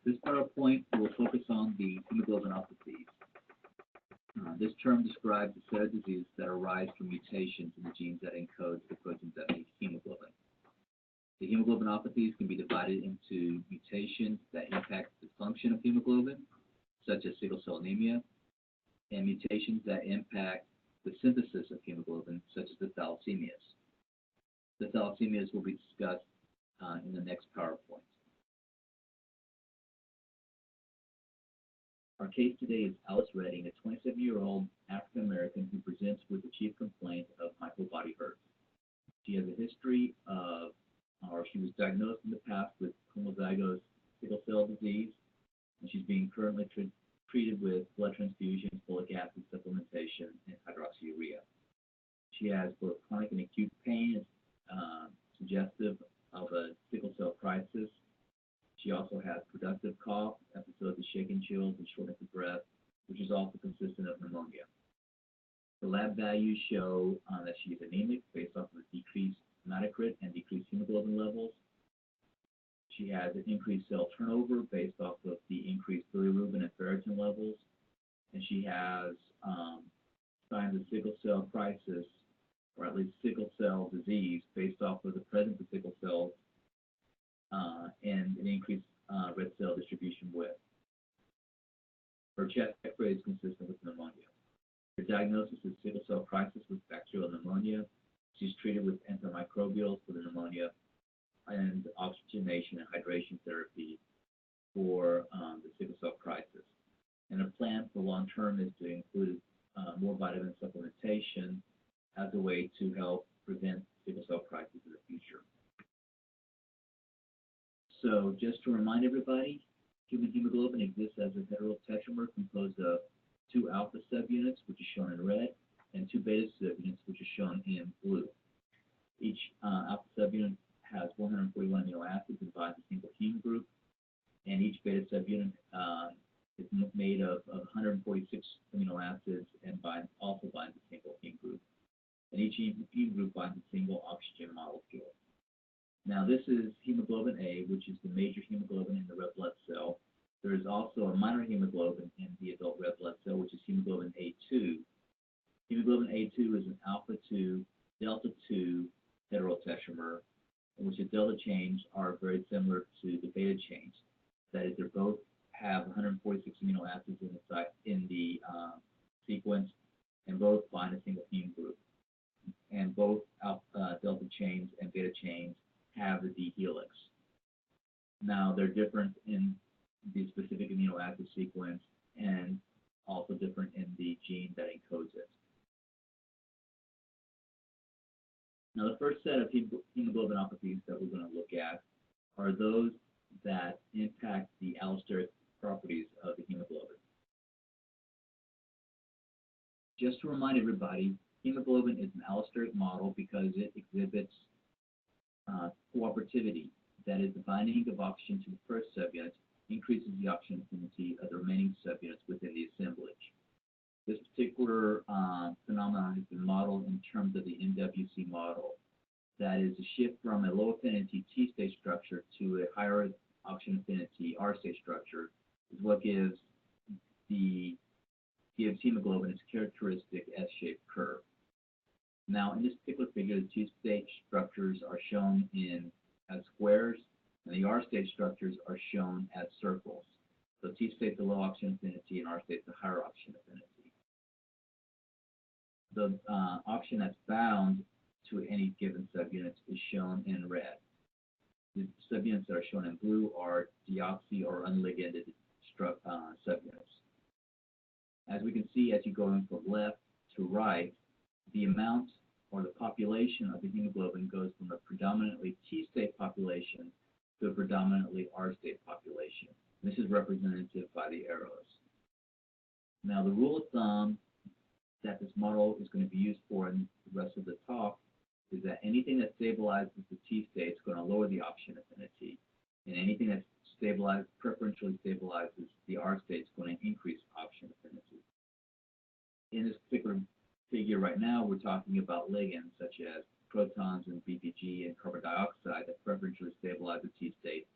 This PowerPoint will focus on the hemoglobinopathies. This term describes a set of diseases that arise from mutations in the genes that encode the proteins that make hemoglobin. The hemoglobinopathies can be divided into mutations that impact the function of hemoglobin, such as sickle cell anemia, and mutations that impact the synthesis of hemoglobin, such as the thalassemias. The thalassemias will be discussed in the next PowerPoint. Our case today is Alice Redding, a 27-year-old African-American who presents with the chief complaint of my whole body hurts. She has a history of, or she was diagnosed in the past with homozygous sickle cell disease, and she's being currently treated with blood transfusions, folic acid supplementation, and hydroxyurea. She has both chronic and acute pain, suggestive of a sickle cell crisis. She also has productive cough, episodes of shaking chills, and shortness of breath, which is also consistent of pneumonia. The lab values show that she is anemic based off of decreased hematocrit and decreased hemoglobin levels. She has an increased cell turnover based off of the increased bilirubin and ferritin levels, and she has signs of sickle cell crisis, or at least sickle cell disease, based off of the presence of sickle cells and an increased red cell distribution width. Her chest X-ray is consistent with pneumonia. Her diagnosis is sickle cell crisis with bacterial pneumonia. She's treated with antimicrobials for the pneumonia and oxygenation and hydration therapy for the sickle cell crisis. And a plan for long term is to include more vitamin supplementation as a way to help prevent sickle cell crisis in the future. So just to remind everybody, human hemoglobin exists as a heterotetramer composed of 2 alpha subunits, which is shown in red, and 2 beta subunits, which is shown in blue. Each alpha subunit has 141 amino acids and binds a single heme group, and each beta subunit is made of 146 amino acids and also binds a single heme group. And each heme group binds a single oxygen molecule. Now this is hemoglobin A, which is the major hemoglobin in the red blood cell. There is also a minor hemoglobin in the adult red blood cell, which is hemoglobin A2. Hemoglobin A2 is an alpha 2, delta 2 heterotetramer, in which the delta chains are very similar to the beta chains. That is, they both have 146 amino acids in the sequence, and both bind a single heme group. And both delta chains and beta chains have the D helix. Now they're different in the specific amino acid sequence and also different in the gene that encodes it. Now the first set of hemoglobinopathies that we're going to look at are those that impact the allosteric properties of the hemoglobin. Just to remind everybody, hemoglobin is an allosteric model because it exhibits cooperativity. That is, the binding of oxygen to the first subunit increases the oxygen affinity of the remaining subunits within the assemblage. This particular phenomenon has been modeled in terms of the MWC model. That is, a shift from a low affinity T state structure to a higher oxygen affinity R state structure is what gives hemoglobin its characteristic S-shaped curve. Now, in this particular figure, the T state structures are shown as squares, and the R state structures are shown as circles. So T state the low oxygen affinity, and R state the higher oxygen affinity. The oxygen that's bound to any given subunit is shown in red. The subunits that are shown in blue are deoxy or unligated subunits. As we can see, as you go from left to right, the amount or the population of the hemoglobin goes from a predominantly T state population to a predominantly R state population. This is representative by the arrows. Now, the rule of thumb that this model is going to be used for in the rest of the talk is that anything that stabilizes the T state is going to lower the oxygen affinity, and anything that preferentially stabilizes the R state is going to increase oxygen affinity. In this particular figure right now, we're talking about ligands such as protons and BPG and carbon dioxide that preferentially stabilize the T state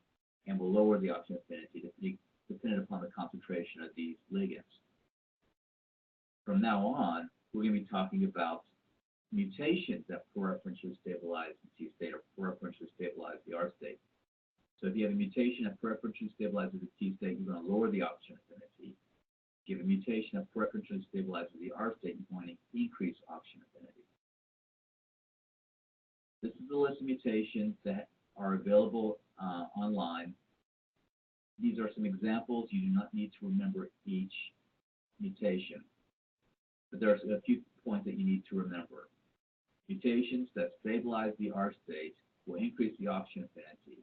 and will lower the oxygen affinity depending upon the concentration of these ligands. From now on, we're going to be talking about mutations that preferentially stabilize the T state or preferentially stabilize the R state. So if you have a mutation that preferentially stabilizes the T state, you're going to lower the oxygen affinity. If you have a mutation that preferentially stabilizes the R state, you're going to increase oxygen affinity. This is the list of mutations that are available online. These are some examples. You do not need to remember each mutation, but there are a few points that you need to remember. Mutations that stabilize the R state will increase the oxygen affinity.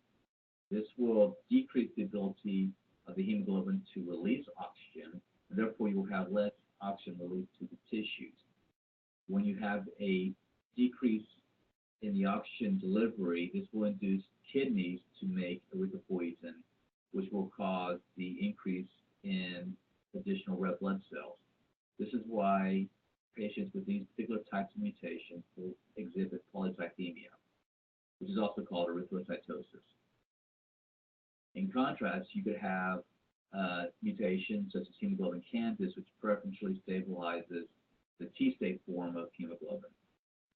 This will decrease the ability of the hemoglobin to release oxygen, and therefore you will have less oxygen released to the tissues. When you have a decrease in the oxygen delivery, this will induce kidneys to make erythropoietin, which will cause the increase in additional red blood cells. This is why patients with these particular types of mutations will exhibit polycythemia, which is also called erythrocytosis. In contrast, you could have mutations such as hemoglobin Kansas, which preferentially stabilizes the T-state form of hemoglobin.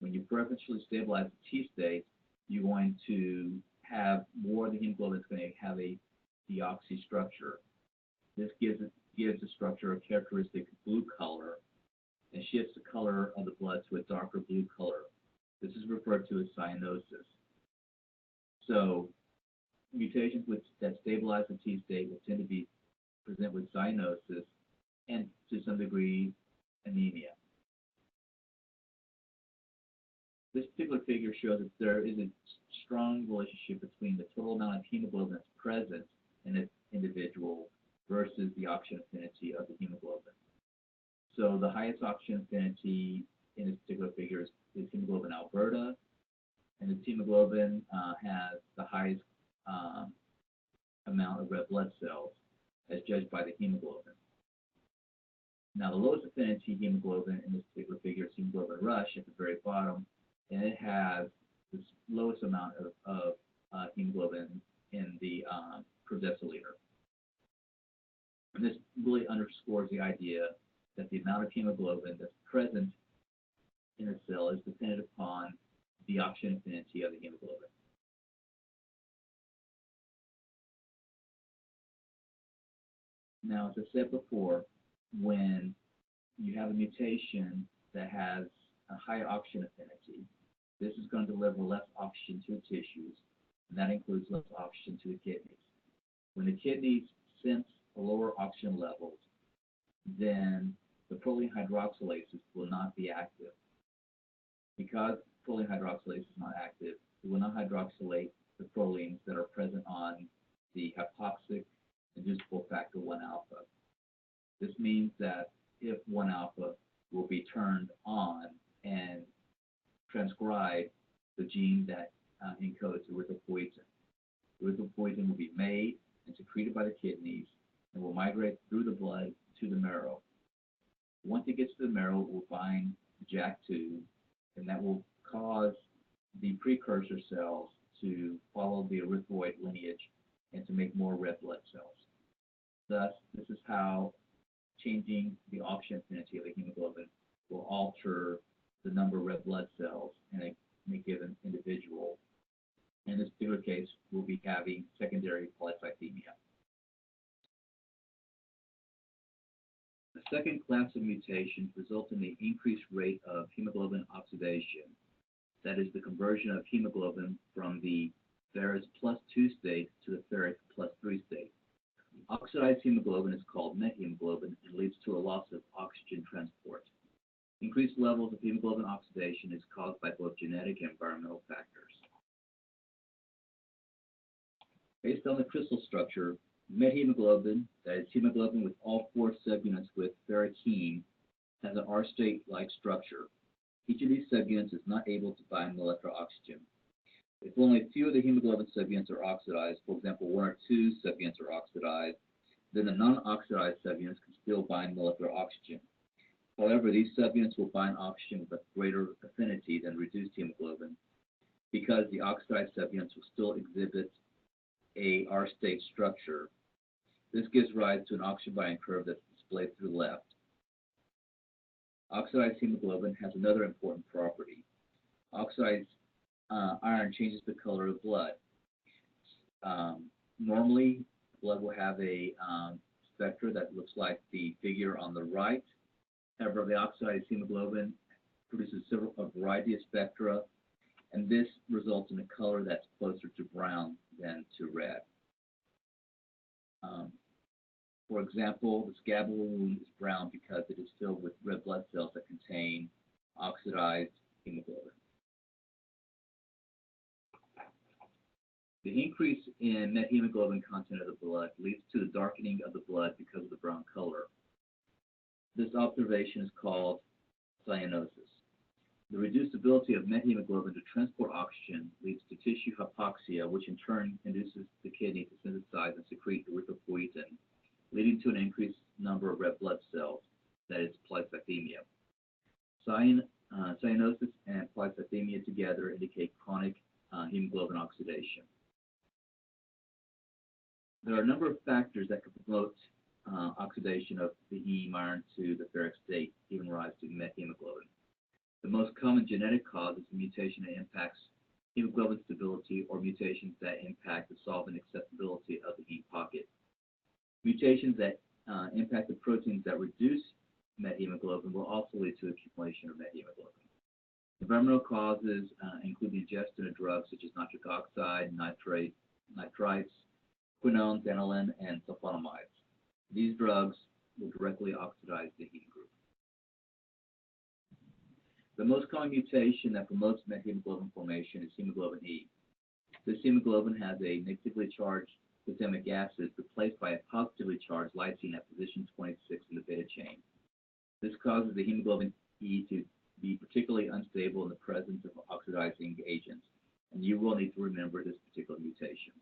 When you preferentially stabilize the T-state, you're going to have more of the hemoglobin that's going to have a deoxy structure. This gives the structure a characteristic blue color and shifts the color of the blood to a darker blue color. This is referred to as cyanosis. So mutations that stabilize the T-state will tend to present with cyanosis and, to some degree, anemia. This particular figure shows that there is a strong relationship between the total amount of hemoglobin that's present in an individual versus the oxygen affinity of the hemoglobin. So the highest oxygen affinity in this particular figure is hemoglobin Alberta, and this hemoglobin has the highest amount of red blood cells as judged by the hemoglobin. Now the lowest affinity hemoglobin in this particular figure is hemoglobin Rush at the very bottom, and it has the lowest amount of hemoglobin in the per deciliter. And this really underscores the idea that the amount of hemoglobin that's present in a cell is dependent upon the oxygen affinity of the hemoglobin. Now, as I said before, when you have a mutation that has a high oxygen affinity, this is going to deliver less oxygen to the tissues, and that includes less oxygen to the kidneys. When the kidneys sense a lower oxygen levels, then the proline hydroxylases will not be active. Because proline hydroxylase is not active, it will not hydroxylate the prolines that are present on the hypoxic inducible factor 1 alpha. This means that if 1 alpha will be turned on and transcribe the gene that encodes erythropoietin. Erythropoietin will be made and secreted by the kidneys and will migrate through the blood to the marrow. Once it gets to the marrow, it will bind JAK2, and that will cause the precursor cells to follow the erythroid lineage and to make more red blood cells. Thus, this is how changing the oxygen affinity of the hemoglobin will alter the number of red blood cells in a given individual. In this particular case, we'll be having secondary polycythemia. The second class of mutations result in the increased rate of hemoglobin oxidation. That is the conversion of hemoglobin from the ferrous +2 state to the ferric +3 state. Oxidized hemoglobin is called methemoglobin and leads to a loss of oxygen transport. Increased levels of hemoglobin oxidation is caused by both genetic and environmental factors. Based on the crystal structure, methemoglobin, that is hemoglobin with all 4 subunits with ferric heme, has an R state-like structure. Each of these subunits is not able to bind molecular oxygen. If only a few of the hemoglobin subunits are oxidized, for example, 1 or 2 subunits are oxidized, then the non-oxidized subunits can still bind molecular oxygen. However, these subunits will bind oxygen with greater affinity than reduced hemoglobin because the oxidized subunits will still exhibit a R-state structure. This gives rise to an oxygen binding curve that's displayed to the left. Oxidized hemoglobin has another important property. Oxidized iron changes the color of blood. Normally, blood will have a spectra that looks like the figure on the right. However, the oxidized hemoglobin produces a variety of spectra, and this results in a color that's closer to brown than to red. For example, the scapular wound is brown because it is filled with red blood cells that contain oxidized hemoglobin. The increase in methemoglobin content of the blood leads to the darkening of the blood because of the brown color. This observation is called cyanosis. The reduced ability of methemoglobin to transport oxygen leads to tissue hypoxia, which in turn induces the kidney to synthesize and secrete erythropoietin, leading to an increased number of red blood cells, that is polycythemia. Cyanosis and polycythemia together indicate chronic hemoglobin oxidation. There are a number of factors that could promote oxidation of the heme iron to the ferric state, giving rise to methemoglobin. The most common genetic cause is a mutation that impacts hemoglobin stability or mutations that impact the solvent accessibility of the heme pocket. Mutations that impact the proteins that reduce methemoglobin will also lead to accumulation of methemoglobin. Environmental causes include the ingestion of drugs such as nitric oxide, nitrites, quinones, aniline, and sulfonamides. These drugs will directly oxidize the heme group. The most common mutation that promotes methemoglobin formation is hemoglobin E. This hemoglobin has a negatively charged glutamic acid replaced by a positively charged lysine at position 26 in the beta chain. This causes the hemoglobin E to be particularly unstable in the presence of oxidizing agents, and you will need to remember this particular mutation.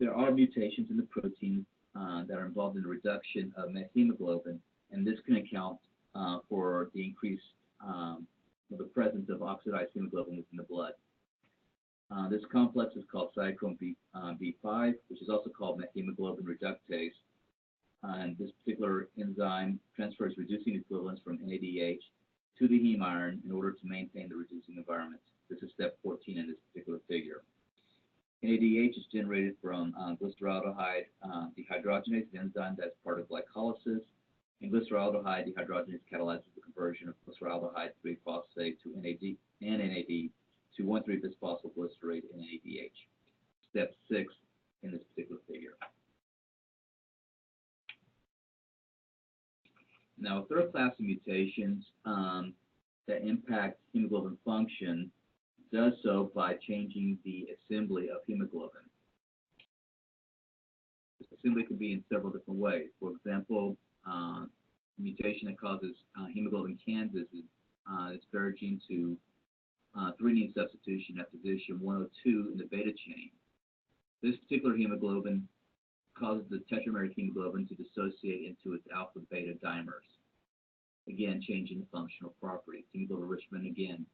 There are mutations in the protein that are involved in the reduction of methemoglobin, and this can account for the increase of the presence of oxidized hemoglobin within the blood. This complex is called cytochrome B5, which is also called methemoglobin reductase. And this particular enzyme transfers reducing equivalents from NADH to the heme iron in order to maintain the reducing environment. This is step 14 in this particular figure. NADH is generated from glyceraldehyde dehydrogenase, an enzyme that's part of glycolysis, and glyceraldehyde dehydrogenase catalyzes the conversion of glyceraldehyde 3-phosphate to NAD to 1,3-bisphosphoglycerate and NADH. Step 6 in this particular figure. Now, a third class of mutations that impact hemoglobin function does so by changing the assembly of hemoglobin. This assembly can be in several different ways. For example, a mutation that causes hemoglobin Kansas is disparaging to threonine substitution at position 102 in the beta chain. This particular hemoglobin causes the tetrameric hemoglobin to dissociate into its alpha-beta dimers, again changing the functional properties. Hemoglobin enrichment again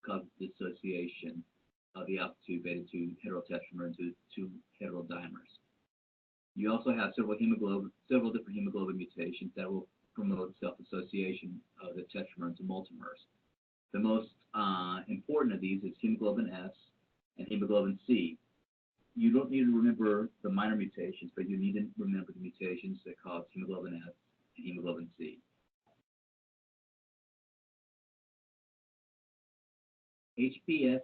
causes dissociation of the alpha-2 beta-2 heterotetramer into two heterodimers. You also have several different hemoglobin mutations that will promote self-association of the tetramer into multimers. The most important of these is hemoglobin S and hemoglobin C. You don't need to remember the minor mutations, but you need to remember the mutations that cause hemoglobin S and hemoglobin C. HBS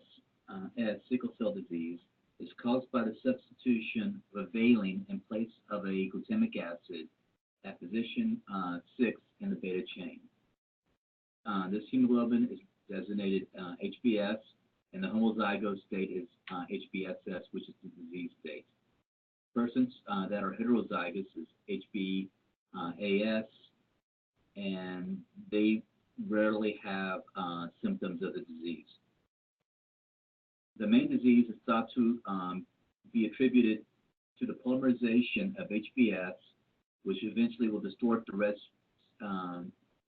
sickle cell disease is caused by the substitution of a valine in place of a glutamic acid at position 6 in the beta chain. This hemoglobin is designated HBS, and the homozygous state is HBSS, which is the disease state. Persons that are heterozygous is HBAS, and they rarely have symptoms of the disease. The main disease is thought to be attributed to the polymerization of HBS, which eventually will distort the red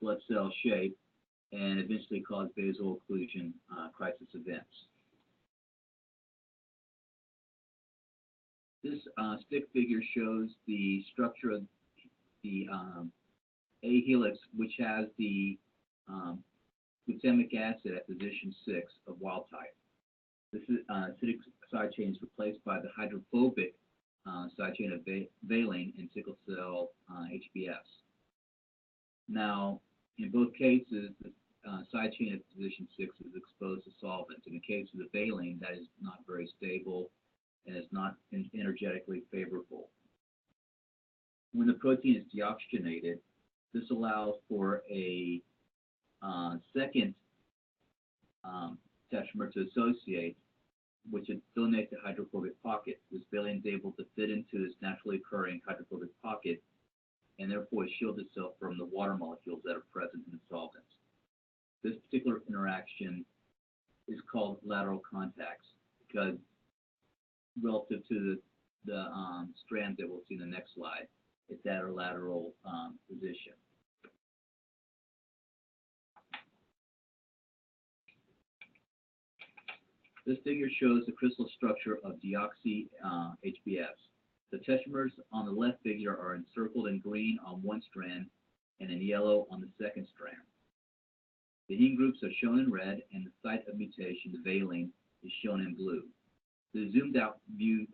blood cell shape and eventually cause vaso-occlusion crisis events. This stick figure shows the structure of the A helix, which has the glutamic acid at position 6 of wild type. This acidic side chain is replaced by the hydrophobic side chain of valine in sickle cell HBS. Now, in both cases, the side chain at position 6 is exposed to solvent. In the case of the valine, that is not very stable and is not energetically favorable. When the protein is deoxygenated, this allows for a second tetramer to associate, which eliminates the hydrophobic pocket. This valine is able to fit into this naturally occurring hydrophobic pocket and therefore shield itself from the water molecules that are present in the solvents. This particular interaction is called lateral contacts because relative to the strand that we'll see in the next slide, it's at a lateral position. This figure shows the crystal structure of deoxy HBS. The tetramers on the left figure are encircled in green on one strand and in yellow on the second strand. The heme groups are shown in red, and the site of mutation, the valine, is shown in blue. The zoomed out view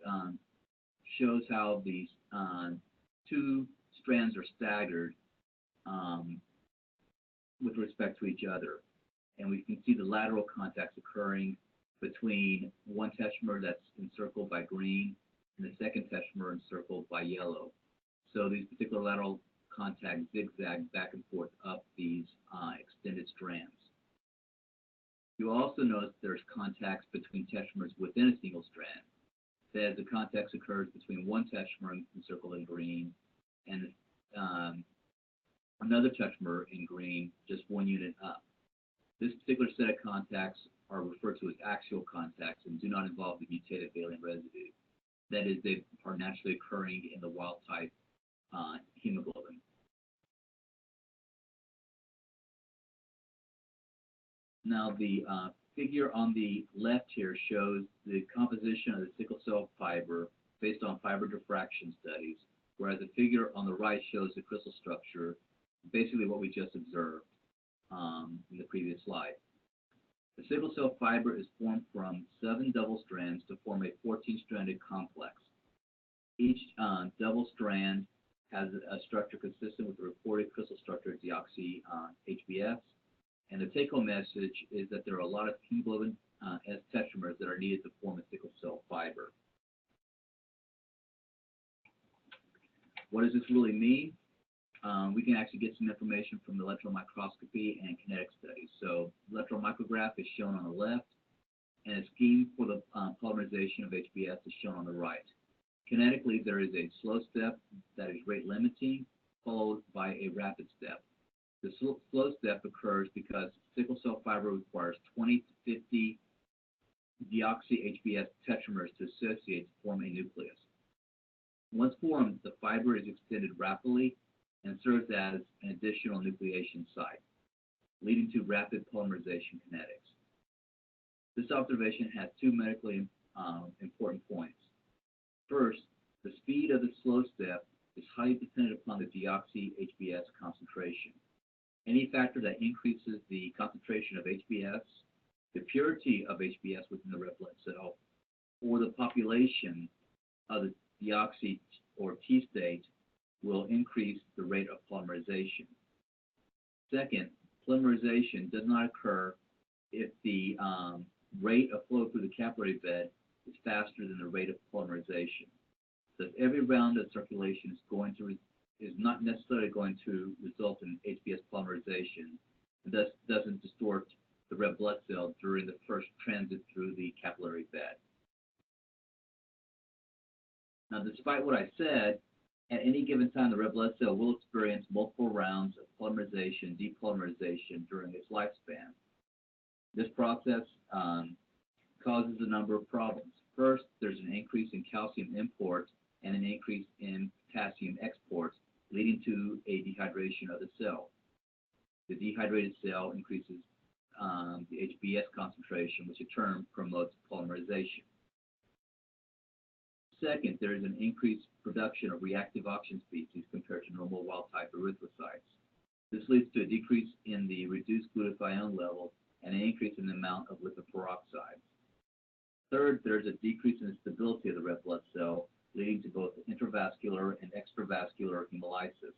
shows how these two strands are staggered with respect to each other. And we can see the lateral contacts occurring between one tetramer that's encircled by green and the second tetramer encircled by yellow. So these particular lateral contacts zigzag back and forth up these extended strands. You also notice there's contacts between tetramers within a single strand. That is, the contacts occurs between one tetramer encircled in green and another tetramer in green, just one unit up. This particular set of contacts are referred to as axial contacts and do not involve the mutated valine residue. That is, they are naturally occurring in the wild type hemoglobin. Now, the figure on the left here shows the composition of the sickle cell fiber based on fiber diffraction studies, whereas the figure on the right shows the crystal structure, basically what we just observed in the previous slide. The sickle cell fiber is formed from 7 double strands to form a 14-stranded complex. Each double strand has a structure consistent with the reported crystal structure of deoxy HBS. And the take-home message is that there are a lot of hemoglobin S tetramers that are needed to form a sickle cell fiber. What does this really mean? We can actually get some information from the electron microscopy and kinetic studies. So electron micrograph is shown on the left, and a scheme for the polymerization of HBS is shown on the right. Kinetically, there is a slow step that is rate limiting, followed by a rapid step. The slow step occurs because sickle cell fiber requires 20 to 50 deoxy HBS tetramers to associate to form a nucleus. Once formed, the fiber is extended rapidly and serves as an additional nucleation site, leading to rapid polymerization kinetics. This observation has two medically important points. First, the speed of the slow step is highly dependent upon the deoxy HBS concentration. Any factor that increases the concentration of HBS, the purity of HBS within the red blood cell, or the population of the deoxy or T state will increase the rate of polymerization. Second, polymerization does not occur if the rate of flow through the capillary bed is faster than the rate of polymerization. So if every round of circulation is not necessarily going to result in HBS polymerization, and thus doesn't distort the red blood cell during the first transit through the capillary bed. Now, despite what I said, at any given time, the red blood cell will experience multiple rounds of polymerization, depolymerization during its lifespan. This process causes a number of problems. First, there's an increase in calcium imports and an increase in potassium exports, leading to a dehydration of the cell. The dehydrated cell increases the HBS concentration, which in turn promotes polymerization. Second, there is an increased production of reactive oxygen species compared to normal wild-type erythrocytes. This leads to a decrease in the reduced glutathione levels and an increase in the amount of lipid peroxide. Third, there's a decrease in the stability of the red blood cell, leading to both intravascular and extravascular hemolysis.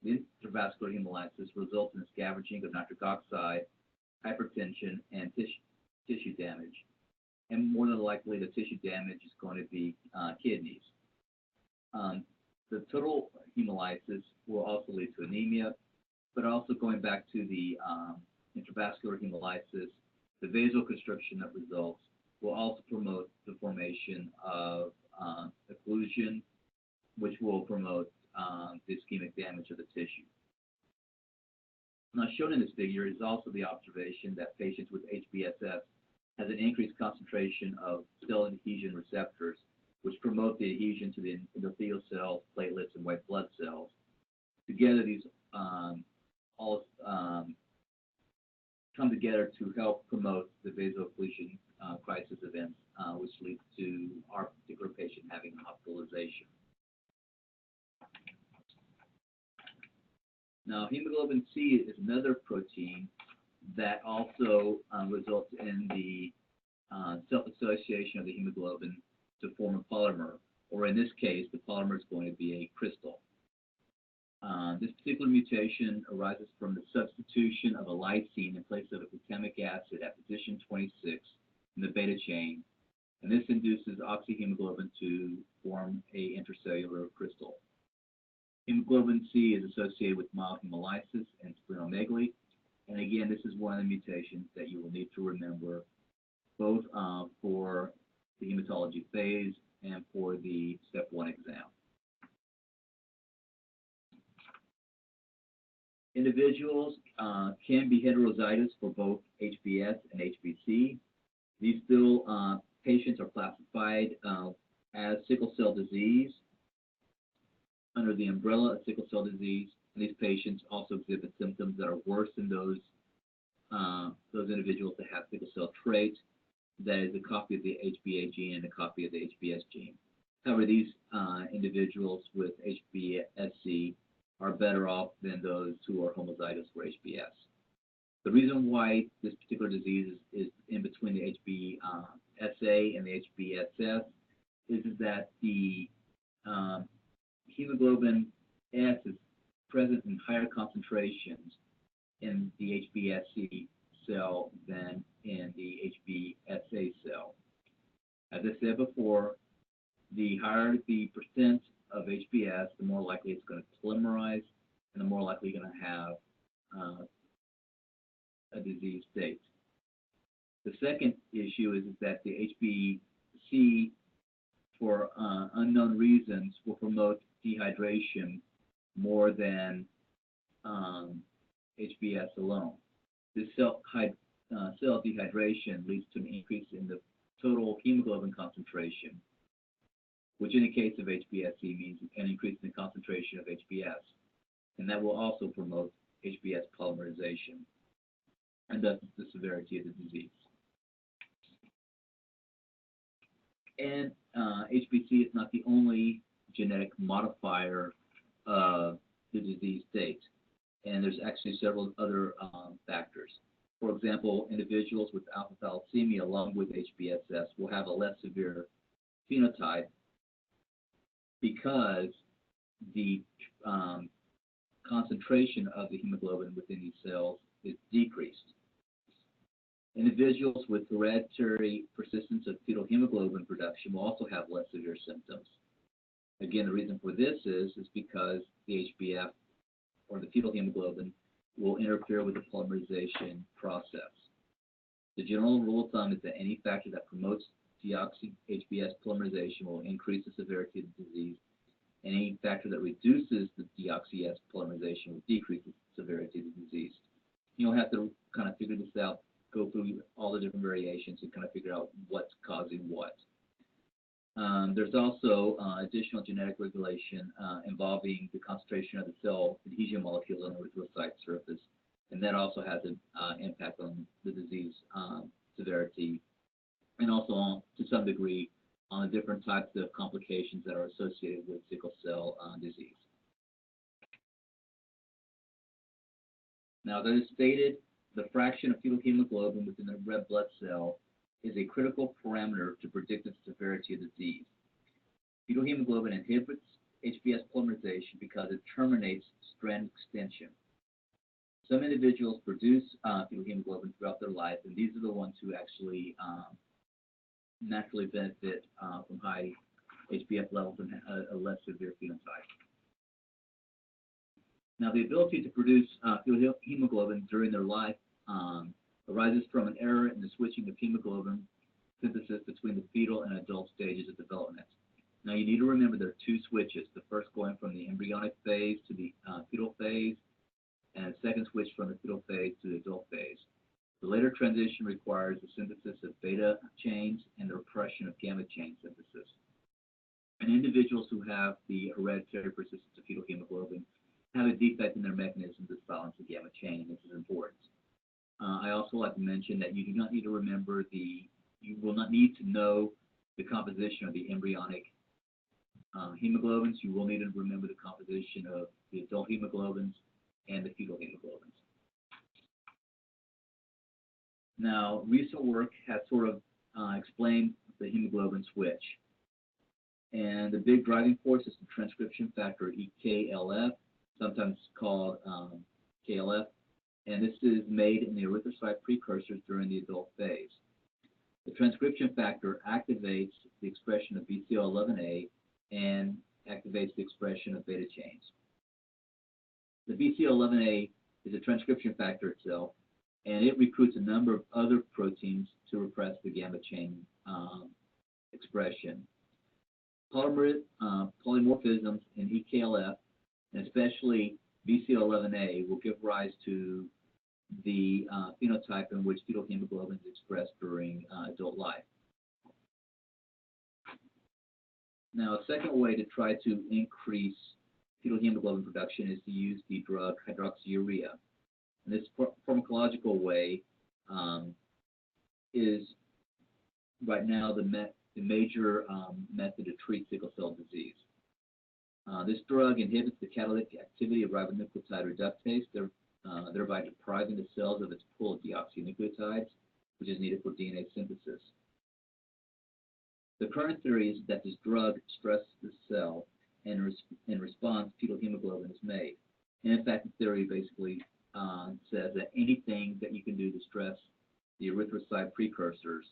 The intravascular hemolysis results in the scavenging of nitric oxide, hypertension, and tissue damage. And more than likely, the tissue damage is going to be kidneys. The total hemolysis will also lead to anemia, but also going back to the intravascular hemolysis, the vasoconstriction that results will also promote the formation of occlusion, which will promote the ischemic damage of the tissue. Now, shown in this figure is also the observation that patients with HBSS has an increased concentration of cell adhesion receptors, which promote the adhesion to the endothelial cells, platelets, and white blood cells. Together, these all come together to help promote the vaso-occlusion crisis events, which leads to our particular patient having hospitalization. Now, hemoglobin C is another protein that also results in the self-association of the hemoglobin to form a polymer, or in this case, the polymer is going to be a crystal. This particular mutation arises from the substitution of a lysine in place of a glutamic acid at position 26 in the beta chain, and this induces oxyhemoglobin to form a intracellular crystal. Hemoglobin C is associated with mild hemolysis and splenomegaly, and again, this is one of the mutations that you will need to remember both for the hematology phase and for the step 1 exam. Individuals can be heterozygous for both HBS and HBC. These still patients are classified as sickle cell disease under the umbrella of sickle cell disease. And these patients also exhibit symptoms that are worse than those individuals that have sickle cell trait. That is a copy of the HBA gene and a copy of the HBS gene. However, these individuals with HBSC are better off than those who are homozygous for HBS. The reason why this particular disease is in between the HBSA and the HBSS is that the hemoglobin S is present in higher concentrations in the HBSC cell than in the HBSA cell. As I said before, the higher the percent of HBS, the more likely it's going to polymerize, and the more likely you're going to have a disease state. The second issue is that the HBC, for unknown reasons, will promote dehydration more than HBS alone. This cell dehydration leads to an increase in the total hemoglobin concentration, which in the case of HBSC means an increase in the concentration of HBS, and that will also promote HBS polymerization, and thus the severity of the disease. And HBC is not the only genetic modifier of the disease state, and there's actually several other factors. For example, individuals with alpha thalassemia along with HBSS will have a less severe phenotype because the concentration of the hemoglobin within these cells is decreased. Individuals with hereditary persistence of fetal hemoglobin production will also have less severe symptoms. Again, the reason for this is because the HbF, or the fetal hemoglobin, will interfere with the polymerization process. The general rule of thumb is that any factor that promotes deoxy-HbS polymerization will increase the severity of the disease. Any factor that reduces the deoxy-S polymerization will decrease the severity of the disease. You'll have to kind of figure this out, go through all the different variations and kind of figure out what's causing what. There's also additional genetic regulation involving the concentration of the cell adhesion molecule on the erythrocyte surface, and that also has an impact on the disease severity, and also to some degree on the different types of complications that are associated with sickle cell disease. Now, as stated, the fraction of fetal hemoglobin within the red blood cell is a critical parameter to predict the severity of the disease. Fetal hemoglobin inhibits HbS polymerization because it terminates strand extension. Some individuals produce fetal hemoglobin throughout their life, and these are the ones who actually naturally benefit from high HbF levels and a less severe phenotype. Now, the ability to produce fetal hemoglobin during their life arises from an error in the switching of hemoglobin synthesis between the fetal and adult stages of development. Now, you need to remember there are two switches, the first going from the embryonic phase to the fetal phase, and a second switch from the fetal phase to the adult phase. The later transition requires the synthesis of beta chains and the repression of gamma chain synthesis. And individuals who have the hereditary persistence of fetal hemoglobin have a defect in their mechanism to silence the gamma chain. This is important. I also like to mention that you do not need to remember you will not need to know the composition of the embryonic hemoglobins. You will need to remember the composition of the adult hemoglobins and the fetal hemoglobins. Now, recent work has sort of explained the hemoglobin switch. And the big driving force is the transcription factor EKLF, sometimes called KLF, and this is made in the erythrocyte precursors during the adult phase. The transcription factor activates the expression of BCL11A and activates the expression of beta chains. The BCL11A is a transcription factor itself, and it recruits a number of other proteins to repress the gamma chain expression. Polymorphisms in EKLF, and especially BCL11A, will give rise to the phenotype in which fetal hemoglobin is expressed during adult life. Now, a second way to try to increase fetal hemoglobin production is to use the drug hydroxyurea. And this pharmacological way is right now the major method to treat sickle cell disease. This drug inhibits the catalytic activity of ribonucleotide reductase, thereby depriving the cells of its pool of deoxynucleotides, which is needed for DNA synthesis. The current theory is that this drug stresses the cell, and in response, fetal hemoglobin is made. And in fact, the theory basically says that anything that you can do to stress the erythrocyte precursors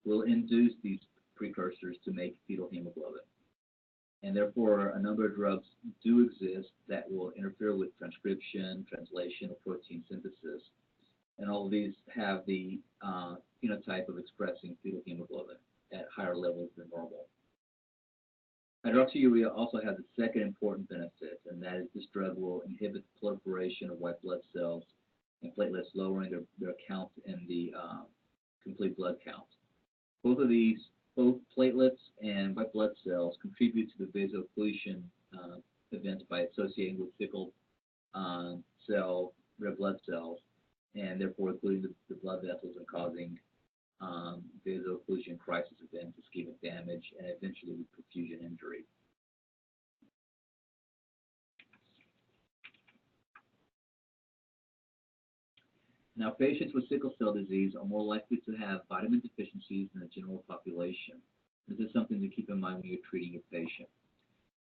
will induce these precursors to make fetal hemoglobin. And therefore, a number of drugs do exist that will interfere with transcription, translation, or protein synthesis. And all of these have the phenotype of expressing fetal hemoglobin at higher levels than normal. Hydroxyurea also has a second important benefit, and that is this drug will inhibit the proliferation of white blood cells and platelets, lowering their count in the complete blood count. Both platelets and white blood cells contribute to the vaso-occlusion events by associating with sickle cell red blood cells, and therefore occluding the blood vessels and causing vaso-occlusion crisis events, ischemic damage, and eventually perfusion injury. Now, patients with sickle cell disease are more likely to have vitamin deficiencies than the general population. This is something to keep in mind when you're treating your patient.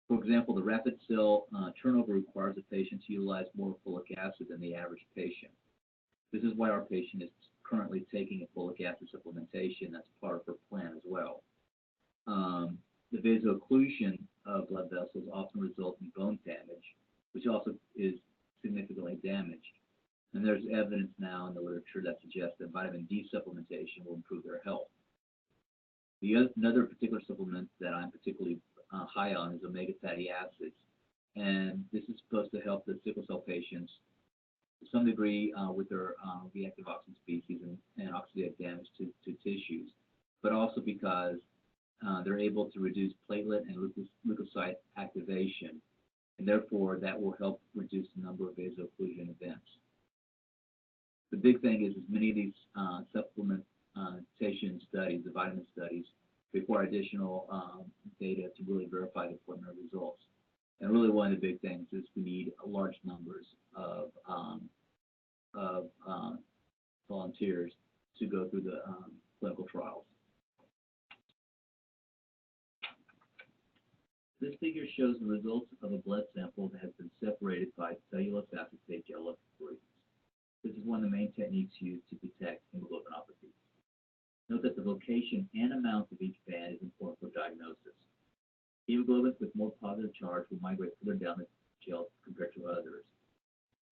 For example, the rapid cell turnover requires a patient to utilize more folic acid than the average patient. This is why our patient is currently taking a folic acid supplementation. That's part of her plan as well. The vaso-occlusion of blood vessels often results in bone damage, which also is significantly damaged. And there's evidence now in the literature that suggests that vitamin D supplementation will improve their health. Another particular supplement that I'm particularly high on is omega fatty acids. And this is supposed to help the sickle cell patients to some degree with their reactive oxygen species and oxidative damage to tissues, but also because they're able to reduce platelet and leukocyte activation, and therefore that will help reduce the number of vaso-occlusion events. The big thing is many of these supplementation studies, the vitamin studies, require additional data to really verify the preliminary results. And really one of the big things is we need large numbers of volunteers to go through the clinical trials. This figure shows the results of a blood sample that has been separated by cellulose acetate gel electrophoresis. This is one of the main techniques used to detect hemoglobinopathy. Note that the location and amount of each band is important for diagnosis. Hemoglobins with more positive charge will migrate further down the gel compared to others.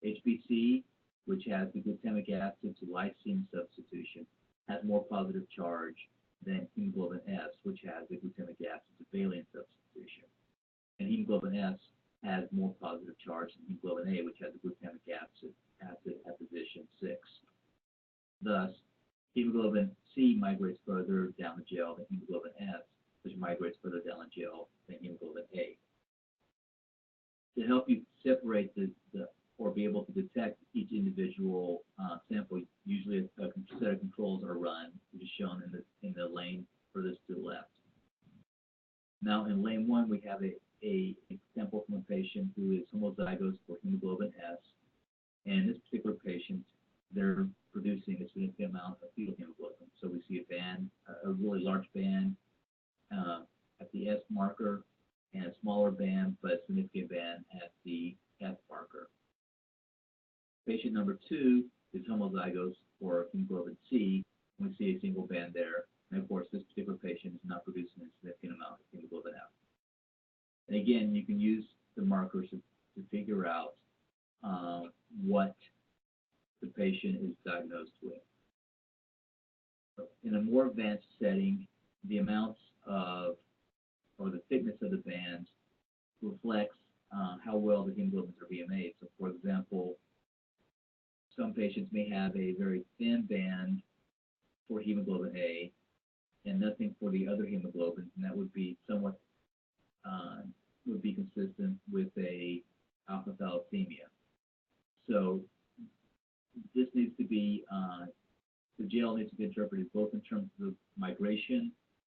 HBC, which has the glutamic acid to lysine substitution, has more positive charge than hemoglobin S, which has the glutamic acid to valine substitution. And hemoglobin S has more positive charge than hemoglobin A, which has the glutamic acid at position 6. Thus, hemoglobin C migrates further down the gel than hemoglobin S, which migrates further down the gel than hemoglobin A. To help you separate or be able to detect each individual sample, usually a set of controls are run, which is shown in the lane furthest to the left. Now, in lane 1, we have a sample from a patient who is homozygous for hemoglobin S, and in this particular patient, they're producing a significant amount of fetal hemoglobin. So we see a band, a really large band at the S marker, and a smaller band, but a significant band at the F marker. Patient number 2 is homozygous for hemoglobin C, and we see a single band there. And of course, this particular patient is not producing a significant amount of hemoglobin F. And again, you can use the markers to figure out what the patient is diagnosed with. In a more advanced setting, the amounts of, or the thickness of the bands reflects how well the hemoglobins are being made. So for example, some patients may have a very thin band for hemoglobin A and nothing for the other hemoglobins, and that would be somewhat consistent with a alpha thalassemia. So this needs to be, the gel needs to be interpreted both in terms of migration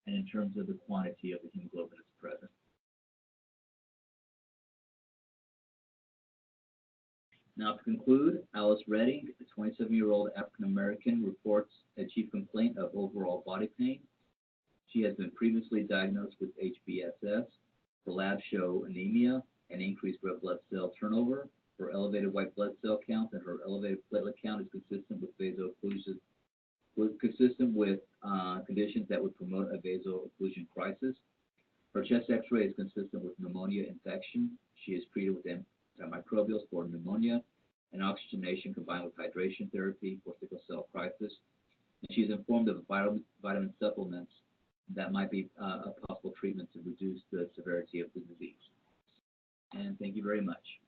and in terms of the quantity of the hemoglobin that's present. Now to conclude, Alice Redding, a 27-year-old African-American, reports a chief complaint of overall body pain. She has been previously diagnosed with HBSS. The labs show anemia and increased red blood cell turnover. Her elevated white blood cell count and her elevated platelet count is consistent with vaso-occlusion, conditions that would promote a vaso-occlusion crisis. Her chest X-ray is consistent with pneumonia infection. She is treated with antimicrobials for pneumonia and oxygenation combined with hydration therapy for sickle cell crisis. And she is informed of vitamin supplements that might be a possible treatment to reduce the severity of the disease. And thank you very much.